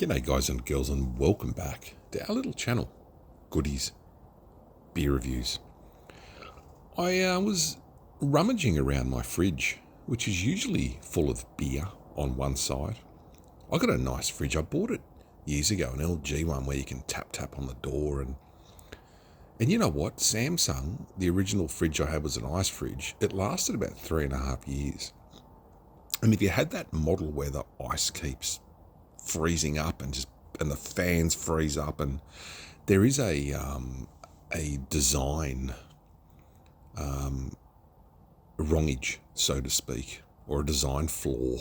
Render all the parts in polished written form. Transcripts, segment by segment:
G'day guys and girls, and welcome back to our little channel, Goodies Beer Reviews. I was rummaging around my fridge, which is usually full of beer on one side. I got a nice fridge. I bought it years ago, an LG one where you can tap on the door. And you know what? Samsung, the original fridge I had was an ice fridge. It lasted about 3.5 years. And if you had that model where the ice keeps freezing up and the fans freeze up, and there is a design wrongage, so to speak, or a design flaw.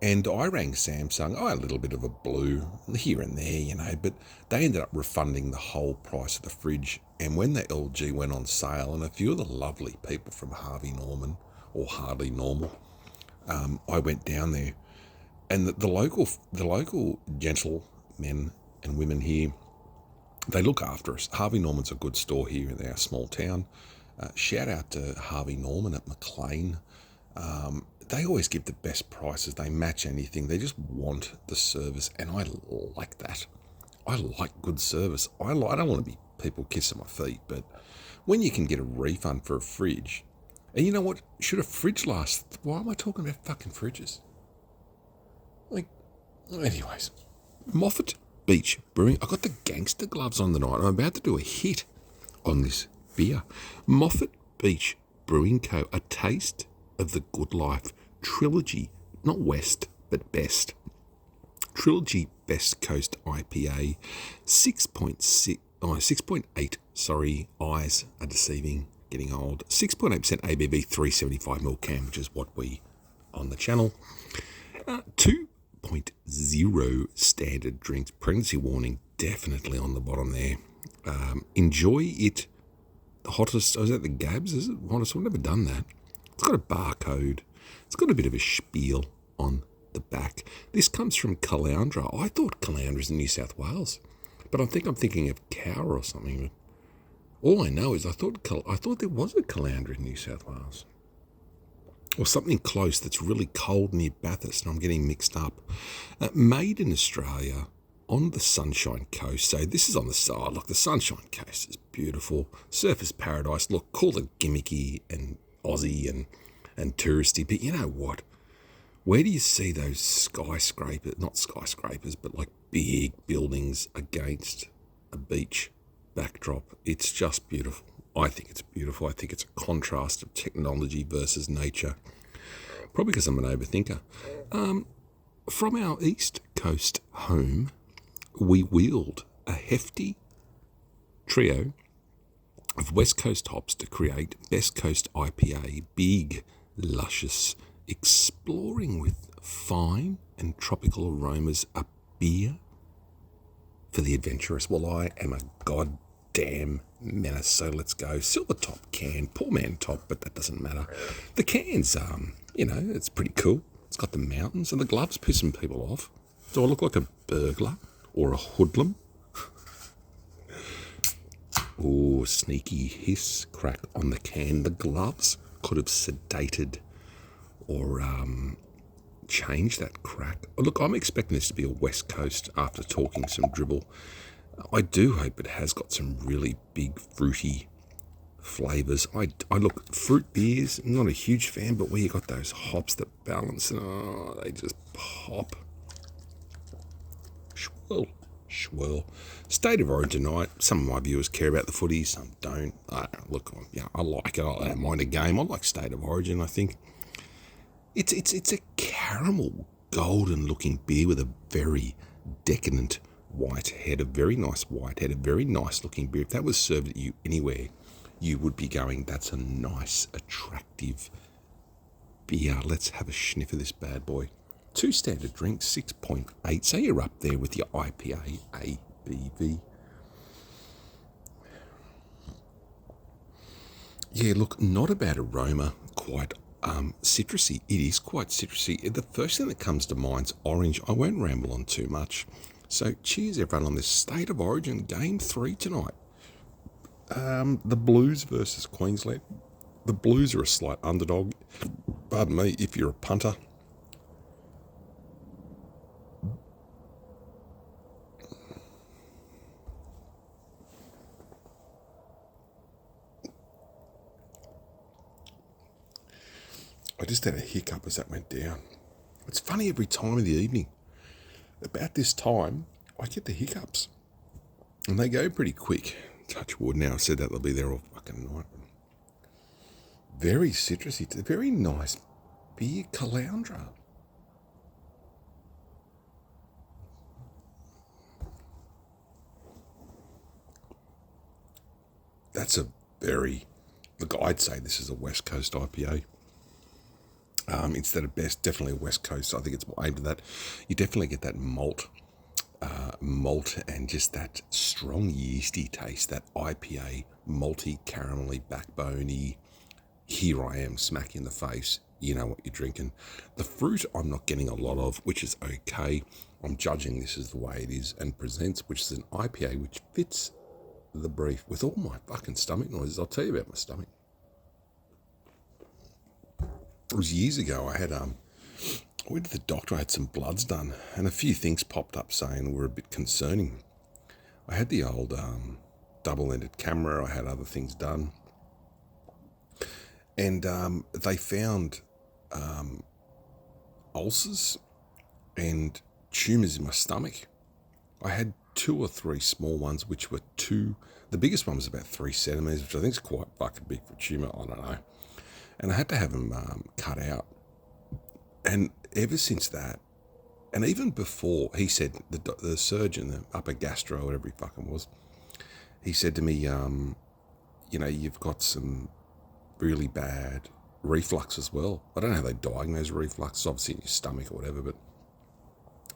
And I rang Samsung. I had a little bit of a blue here and there, but they ended up refunding the whole price of the fridge. And when the LG went on sale, and a few of the lovely people from Harvey Norman or Hardly Normal, I went down there. And the local gentlemen and women here, they look after us. Harvey Norman's a good store here in our small town. Shout out to Harvey Norman at McLean. They always give the best prices. They match anything. They just want the service, and I like that. I like good service. I don't want to be people kissing my feet, but when you can get a refund for a fridge, and you know what? Should a fridge last? Why am I talking about fucking fridges? Anyways, Moffat Brewing. I got the gangster gloves on the night. I'm about to do a hit on this beer. Moffat Brewing Co. A Taste of the Good Life Trilogy, not West, but Best. Trilogy Best Coast IPA, 6.8. Sorry, eyes are deceiving. Getting old. 6.8% ABV, 375ml can, which is what we on the channel. 2.0 standard drinks. Pregnancy warning definitely on the bottom there. Enjoy it. The hottest. Oh, is that the Gabs? Is it hottest? I've never done that. It's got a barcode. It's got a bit of a spiel on the back. This comes from Caloundra. I thought Caloundra's in New South Wales, but I think I'm thinking of Cowra or something. All I know is I thought there was a Caloundra in New South Wales, or something close that's really cold near Bathurst, and I'm getting mixed up. Made in Australia on the Sunshine Coast. So this is on the side. Look, the Sunshine Coast is beautiful. Surfers paradise. Look, call it gimmicky and Aussie and touristy, but you know what? Where do you see those skyscrapers, not skyscrapers, but like big buildings against a beach backdrop? It's just beautiful. I think it's beautiful. I think it's a contrast of technology versus nature. Probably because I'm an overthinker. From our East Coast home, we wheeled a hefty trio of West Coast hops to create Best Coast IPA, big, luscious, exploring with fine and tropical aromas, a beer for the adventurous. Well, I am a goddamn menace, so let's go. Silver top can, poor man top, but that doesn't matter. The can's, it's pretty cool. It's got the mountains, and the gloves pissing people off. Do I look like a burglar or a hoodlum? Oh, sneaky hiss crack on the can. The gloves could have sedated or changed that crack. Oh, look, I'm expecting this to be a West Coast after talking some dribble. I do hope it has got some really big fruity flavours. I look, fruit beers, I'm not a huge fan, but where you got those hops that balance, they just pop. Swirl. State of Origin tonight. Some of my viewers care about the footy, some don't. I like it. I don't mind a game. I like State of Origin. I think it's a caramel, golden-looking beer with a very decadent white head, a very nice white head, a very nice-looking beer. If that was served at you anywhere, you would be going, that's a nice, attractive beer. Let's have a sniff of this bad boy. 2 standard drinks, 6.8. So you're up there with your IPA, ABV. Yeah, look, not a bad aroma, quite citrusy. It is quite citrusy. The first thing that comes to mind's orange. I won't ramble on too much. So cheers, everyone, on this State of Origin Game 3 tonight. The Blues versus Queensland. The Blues are a slight underdog. Pardon me, if you're a punter. just had a hiccup as that went down. It's funny, every time in the evening, about this time, I get the hiccups. And they go pretty quick. Touch wood now. I said that they'll be there all fucking night. Very citrusy. It's a very nice beer, Caloundra. That's a very... Look, I'd say this is a West Coast IPA. Instead of best, definitely a West Coast. I think it's more aimed at that. You definitely get that malt and just that strong yeasty taste, that IPA, malty, caramelly, backboney. Here I am, smack in the face. You know what you're drinking. The fruit I'm not getting a lot of, which is okay. I'm judging this as the way it is and presents, which is an IPA which fits the brief with all my fucking stomach noises. I'll tell you about my stomach. It was years ago. I went to the doctor. I had some bloods done, and a few things popped up saying were a bit concerning. I had the old double-ended camera. I had other things done, and they found ulcers and tumours in my stomach. I had 2 or 3 small ones, which were the biggest one was about 3 centimetres, which I think is quite fucking big for a tumour. I don't know. And I had to have them cut out. And ever since that, and even before, he said, the surgeon, the upper gastro, whatever he fucking was, he said to me, you've got some really bad reflux as well. I don't know how they diagnose reflux, it's obviously in your stomach or whatever,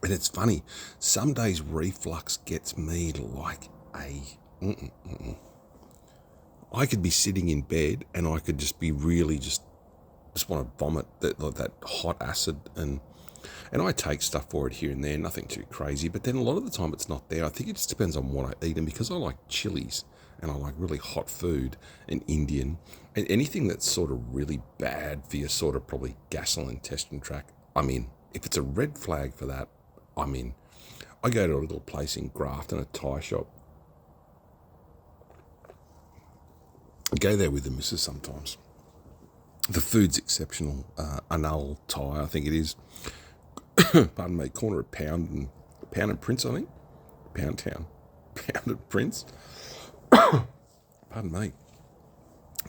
and it's funny, some days reflux gets me like I could be sitting in bed and I could just be really just want to vomit that hot acid, and I take stuff for it here and there, nothing too crazy, but then a lot of the time it's not there. I think it just depends on what I eat, and because I like chilies and I like really hot food and Indian and anything that's sort of really bad for your sort of probably gastrointestinal tract, I'm in. If it's a red flag for that, I'm in. I go to a little place in Grafton, a Thai shop. I go there with the missus sometimes. The food's exceptional. Anal Thai, I think it is. Pardon me, corner of Pound and Prince, I think. Pound Town. Pound and Prince. Pardon me.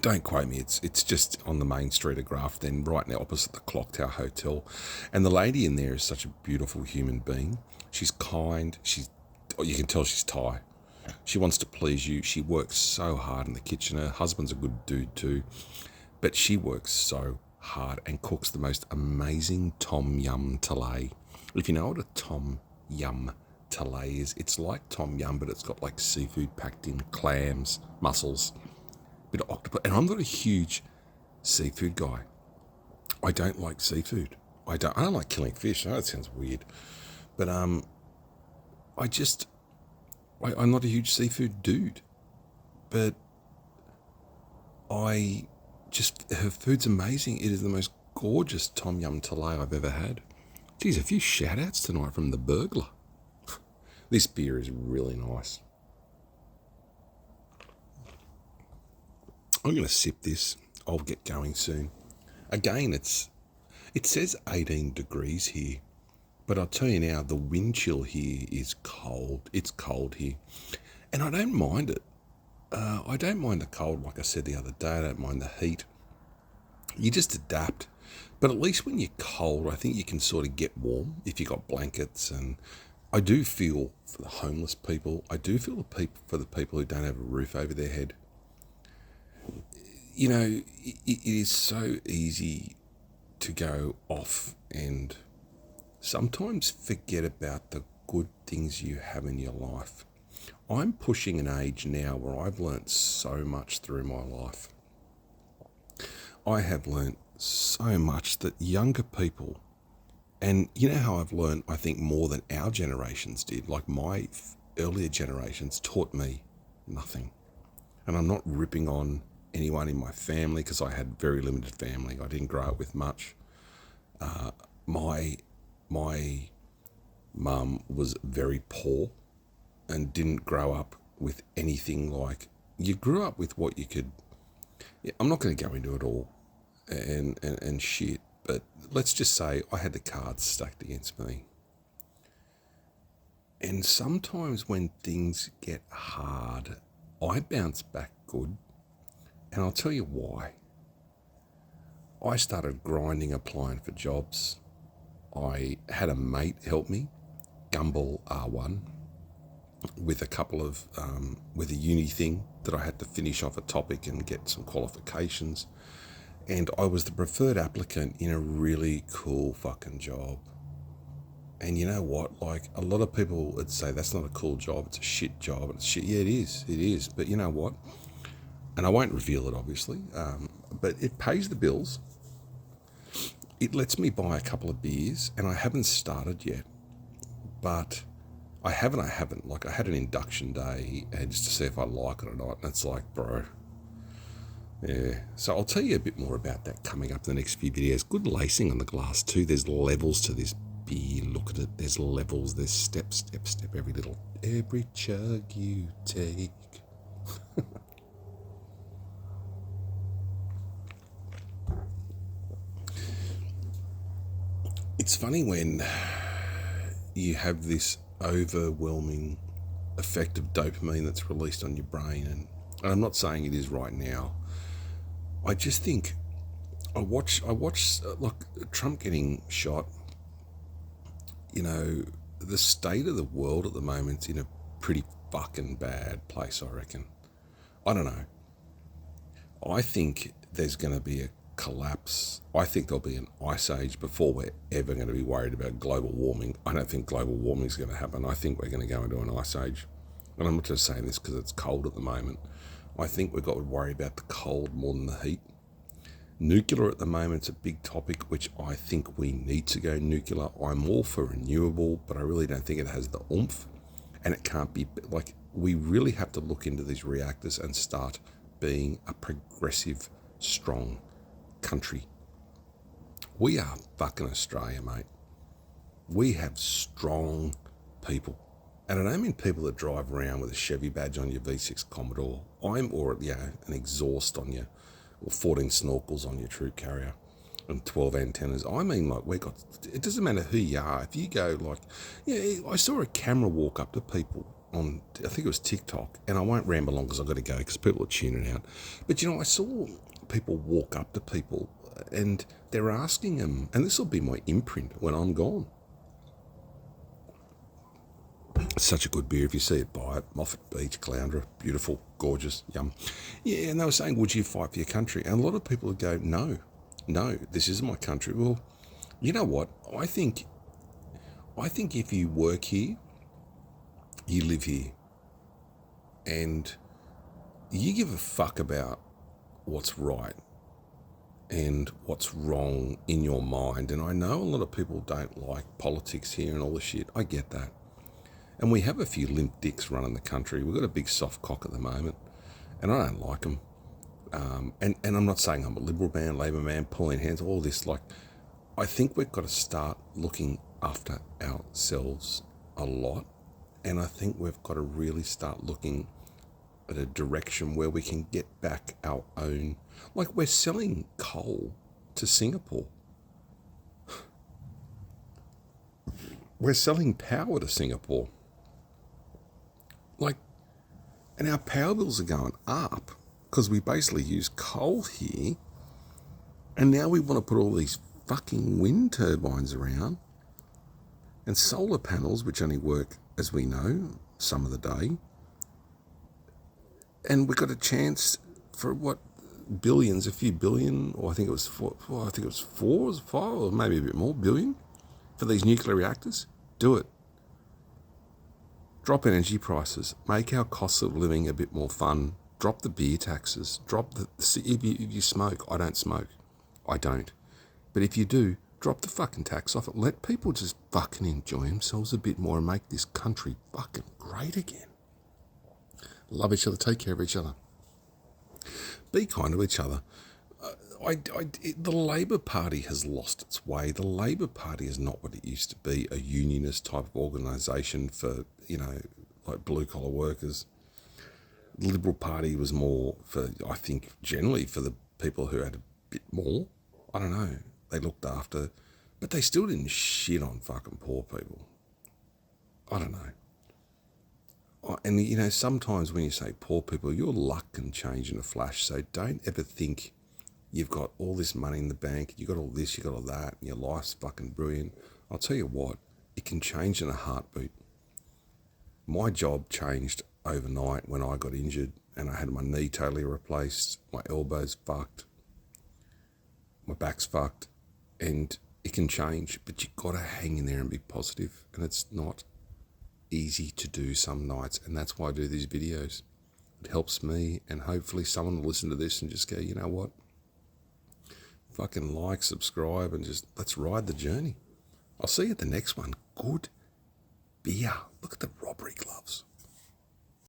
Don't quote me. It's just on the main street of Grafton, right now opposite the Clock Tower Hotel. And the lady in there is such a beautiful human being. She's kind. You can tell she's Thai. She wants to please you. She works so hard in the kitchen. Her husband's a good dude too. But she works so hard and cooks the most amazing tom yum talay. If you know what a tom yum talay is, it's like tom yum, but it's got like seafood packed in, clams, mussels, bit of octopus. And I'm not a huge seafood guy. I don't like seafood. I don't like killing fish. I know that sounds weird, but I'm not a huge seafood dude. But her food's amazing. It is the most gorgeous tom yum talay I've ever had. Geez, a few shout outs tonight from the burglar. This beer is really nice. I'm going to sip this. I'll get going soon. Again, it says 18 degrees here, but I'll tell you now, the wind chill here is cold. It's cold here, and I don't mind it. I don't mind the cold, like I said the other day. I don't mind the heat. You just adapt. But at least when you're cold, I think you can sort of get warm if you got blankets. And I do feel for the homeless people. I do feel for the people who don't have a roof over their head. You know, it is so easy to go off and sometimes forget about the good things you have in your life. I'm pushing an age now where I've learnt so much through my life. I have learnt so much that younger people, and you know how I've learnt, I think, more than our generations did, like my earlier generations taught me nothing. And I'm not ripping on anyone in my family because I had very limited family. I didn't grow up with much. My mum was very poor and didn't grow up with anything like, you grew up with what you could. I'm not going to go into it all and shit, But let's just say I had the cards stacked against me. And sometimes when things get hard, I bounce back good. And I'll tell you why. I started grinding, applying for jobs. I had a mate help me, Gumball R1, with a couple of, with a uni thing that I had to finish off a topic and get some qualifications. And I was the preferred applicant in a really cool fucking job. And you know what? Like, a lot of people would say that's not a cool job, it's a shit job. It's shit. Yeah, it is. But you know what? And I won't reveal it, obviously, but it pays the bills. It lets me buy a couple of beers, and I haven't started yet. But I haven't. Like, I had an induction day just to see if I like it or not. And it's like, bro, yeah. So I'll tell you a bit more about that coming up in the next few videos. Good lacing on the glass too. There's levels to this beer. Look at it. There's levels. There's step. Every chug you take. It's funny when you have this overwhelming effect of dopamine that's released on your brain, and I'm not saying it is right now. I just think I watch like Trump getting shot. You know, the state of the world at the moment's in a pretty fucking bad place, I reckon. I don't know. I think there's going to be a collapse. I think there'll be an ice age before we're ever going to be worried about global warming. I don't think global warming is going to happen. I think we're going to go into an ice age. And I'm not just saying this because it's cold at the moment. I think we've got to worry about the cold more than the heat. Nuclear at the moment is a big topic, which I think we need to go nuclear. I'm all for renewable, but I really don't think it has the oomph. And it can't be, like, we really have to look into these reactors and start being a progressive, strong country. We are fucking Australia, mate. We have strong people. And I don't mean people that drive around with a Chevy badge on your V6 Commodore. Or an exhaust on your, or 14 snorkels on your troop carrier and 12 antennas. I mean, like, it doesn't matter who you are. If you go, like, I saw a camera walk up to people on, I think it was TikTok, and I won't ramble on because I've got to go because people are tuning out. But, I saw people walk up to people and they're asking them, and this will be my imprint when I'm gone. It's such a good beer. If you see it, buy it. Moffat Beach, Caloundra, beautiful, gorgeous, yum. Yeah, and they were saying, would you fight for your country? And a lot of people would go, no, this isn't my country. Well, you know what? I think if you work here, you live here, and you give a fuck about what's right and what's wrong in your mind. And I know a lot of people don't like politics here and all the shit. I get that. And we have a few limp dicks running the country. We've got a big soft cock at the moment, and I don't like them. And I'm not saying I'm a Liberal man, Labor man, pulling hands, all this. Like, I think we've got to start looking after ourselves a lot. And I think we've got to really start looking at a direction where we can get back our own. Like, we're selling coal to Singapore. We're selling power to Singapore. Like, and our power bills are going up because we basically use coal here. And now we want to put all these fucking wind turbines around and solar panels, which only work, as we know, some of the day. And we got a chance for what, billions, a few billion, or I think it was four, or five, or maybe a bit more, billion for these nuclear reactors. Do it. Drop energy prices. Make our costs of living a bit more fun. Drop the beer taxes. If you smoke, I don't smoke. I don't. But if you do, drop the fucking tax off it. Let people just fucking enjoy themselves a bit more and make this country fucking great again. Love each other. Take care of each other. Be kind to each other. The Labor Party has lost its way. The Labor Party is not what it used to be, a unionist type of organisation for, like blue-collar workers. The Liberal Party was more for, I think, generally for the people who had a bit more. I don't know. they looked after, but they still didn't shit on fucking poor people. I don't know. And, you know, sometimes when you say poor people, your luck can change in a flash. So don't ever think you've got all this money in the bank, you got all this, you got all that, and your life's fucking brilliant. I'll tell you what, it can change in a heartbeat. My job changed overnight when I got injured and I had my knee totally replaced, my elbow's fucked, my back's fucked, and it can change, but you got to hang in there and be positive, and it's not easy to do some nights, and that's why I do these videos. It helps me, and hopefully someone will listen to this and just go, you know what, fucking like, subscribe, and just let's ride the journey. I'll see you at the next one. Good beer. Look at the